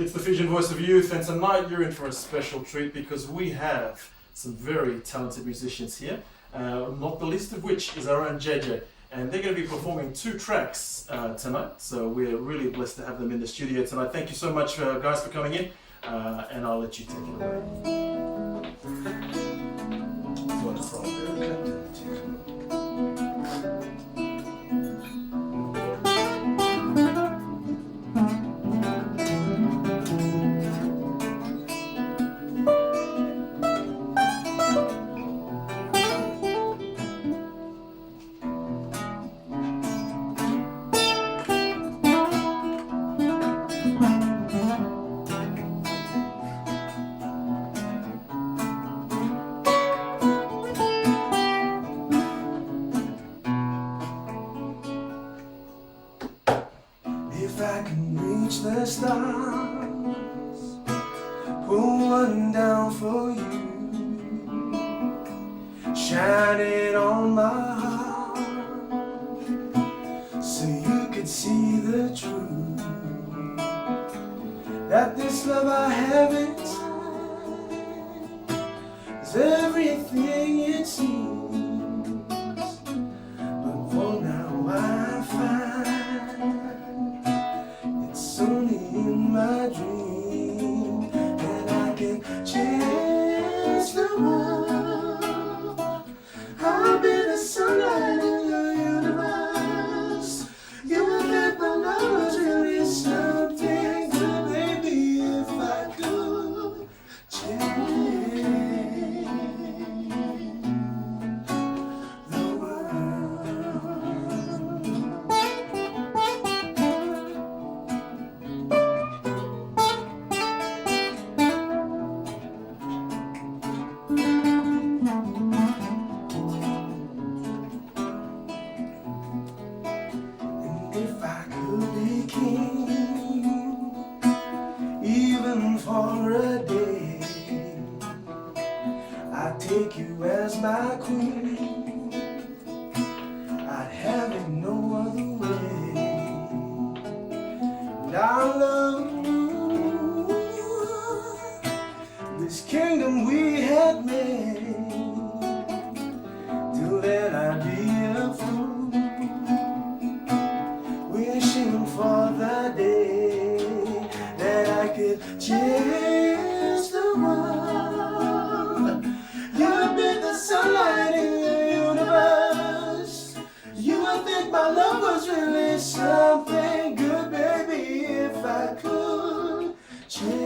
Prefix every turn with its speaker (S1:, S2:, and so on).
S1: It's the Fijian Voice of Youth, and tonight you're in for a special treat because we have some very talented musicians here, not the least of which is our own JJ, and they're going to be performing 2 tracks tonight, so we're really blessed to have them in the studio tonight. Thank you so much guys for coming in, and I'll let you take it away.
S2: If I can reach the stars, pull one down for you, shine it on my heart, so you could see the truth, that this love I have inside is everything it seems, but for now I find only in my dream that I can change the world. I'll be the sunlight in your universe. You will let my lovers really something good, baby, if I could change the world. If I could be king, even for a day, I'd take you as my queen. I'd have it no other way. And I love this kingdom we had made, till then I'd be a fool, wishing for the day that I could change the world. You've been the sunlight in the universe. You would think my love was really something good, baby, if I could change